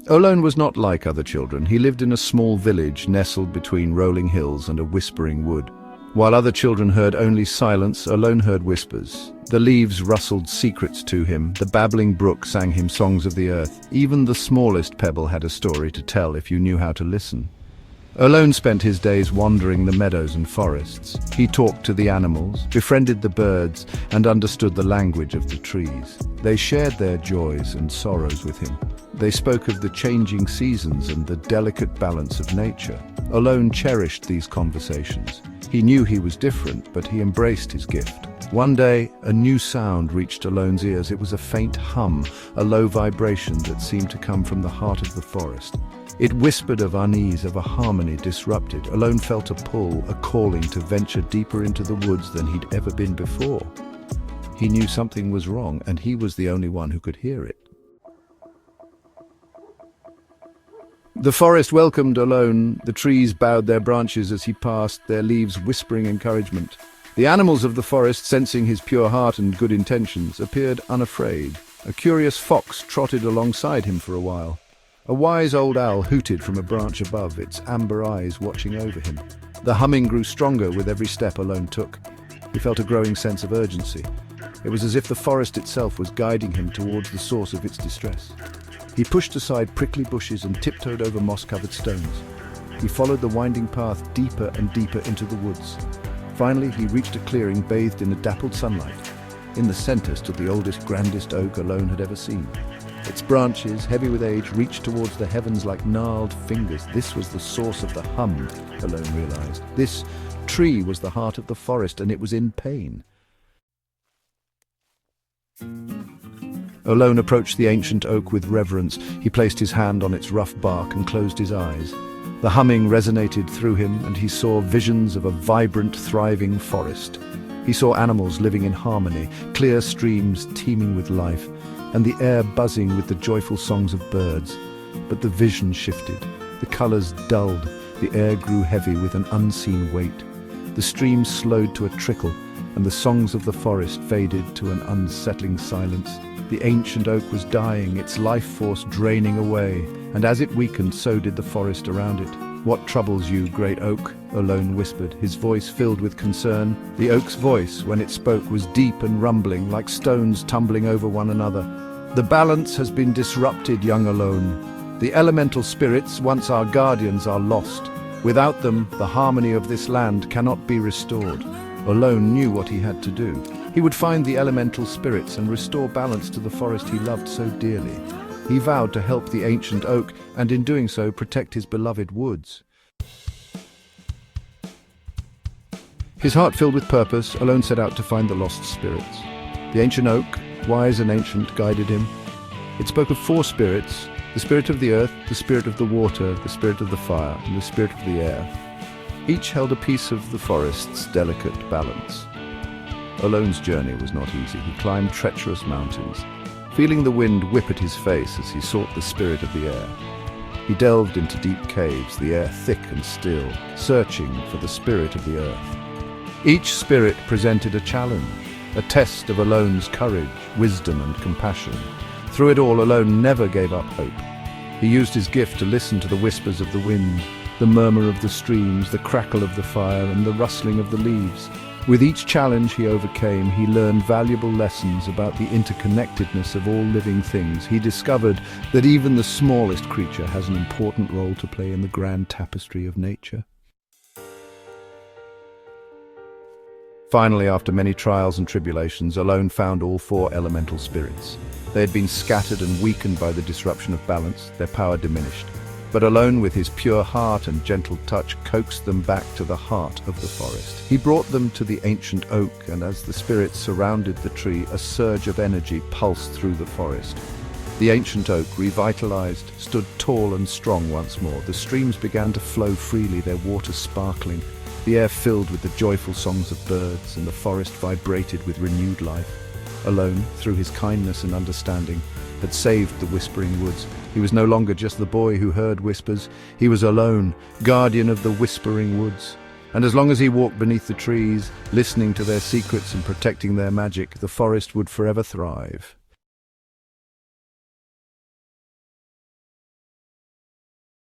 Olone was not like other children. He lived in a small village nestled between rolling hills and a whispering wood. While other children heard only silence, Olone heard whispers. The leaves rustled secrets to him, the babbling brook sang him songs of the earth. Even the smallest pebble had a story to tell if you knew how to listen. Olone spent his days wandering the meadows and forests. He talked to the animals, befriended the birds, and understood the language of the trees. They shared their joys and sorrows with him. They spoke of the changing seasons and the delicate balance of nature. Olone cherished these conversations. He knew he was different, but he embraced his gift. One day, a new sound reached Olone's ears. It was a faint hum, a low vibration that seemed to come from the heart of the forest. It whispered of unease, of a harmony disrupted. Olone felt a pull, a calling to venture deeper into the woods than he'd ever been before. He knew something was wrong, and he was the only one who could hear it. The forest welcomed Olone. The trees bowed their branches as he passed, their leaves whispering encouragement. The animals of the forest, sensing his pure heart and good intentions, appeared unafraid. A curious fox trotted alongside him for a while. A wise old owl hooted from a branch above, its amber eyes watching over him. The humming grew stronger with every step Olone took. He felt a growing sense of urgency. It was as if the forest itself was guiding him towards the source of its distress. He pushed aside prickly bushes and tiptoed over moss-covered stones. He followed the winding path deeper and deeper into the woods. Finally, he reached a clearing bathed in a dappled sunlight. In the center stood the oldest, grandest oak Olone had ever seen. Its branches, heavy with age, reached towards the heavens like gnarled fingers. This was the source of the hum, Olone realized. This tree was the heart of the forest, and it was in pain. Olone approached the ancient oak with reverence. He placed his hand on its rough bark and closed his eyes. The humming resonated through him, and he saw visions of a vibrant, thriving forest. He saw animals living in harmony, clear streams teeming with life, and the air buzzing with the joyful songs of birds. But the vision shifted. The colors dulled. The air grew heavy with an unseen weight. The stream slowed to a trickle, and the songs of the forest faded to an unsettling silence. The ancient oak was dying, its life force draining away, and as it weakened, so did the forest around it. "What troubles you, great oak?" Olone whispered, his voice filled with concern. The oak's voice, when it spoke, was deep and rumbling, like stones tumbling over one another. "The balance has been disrupted, young Olone. The elemental spirits, once our guardians, are lost. Without them, the harmony of this land cannot be restored." Olone knew what he had to do. He would find the elemental spirits and restore balance to the forest he loved so dearly. He vowed to help the ancient oak, and in doing so protect his beloved woods. His heart filled with purpose, Olone set out to find the lost spirits. The ancient oak, wise and ancient, guided him. It spoke of 4 spirits: the spirit of the earth, the spirit of the water, the spirit of the fire, and the spirit of the air. Each held a piece of the forest's delicate balance. Olone's journey was not easy. He climbed treacherous mountains, feeling the wind whip at his face as he sought the spirit of the air. He delved into deep caves, the air thick and still, searching for the spirit of the earth. Each spirit presented a challenge, a test of Olone's courage, wisdom, and compassion. Through it all, Olone never gave up hope. He used his gift to listen to the whispers of the wind, the murmur of the streams, the crackle of the fire, and the rustling of the leaves. With each challenge he overcame, he learned valuable lessons about the interconnectedness of all living things. He discovered that even the smallest creature has an important role to play in the grand tapestry of nature. Finally, after many trials and tribulations, Olone found all 4 elemental spirits. They had been scattered and weakened by the disruption of balance, their power diminished. But Olone, with his pure heart and gentle touch, coaxed them back to the heart of the forest. He brought them to the ancient oak, and as the spirits surrounded the tree, a surge of energy pulsed through the forest. The ancient oak, revitalized, stood tall and strong once more. The streams began to flow freely, their water sparkling, the air filled with the joyful songs of birds, and the forest vibrated with renewed life. Olone, through his kindness and understanding, had saved the whispering woods. He was no longer just the boy who heard whispers. He was Olone, guardian of the whispering woods. And as long as he walked beneath the trees, listening to their secrets and protecting their magic, the forest would forever thrive.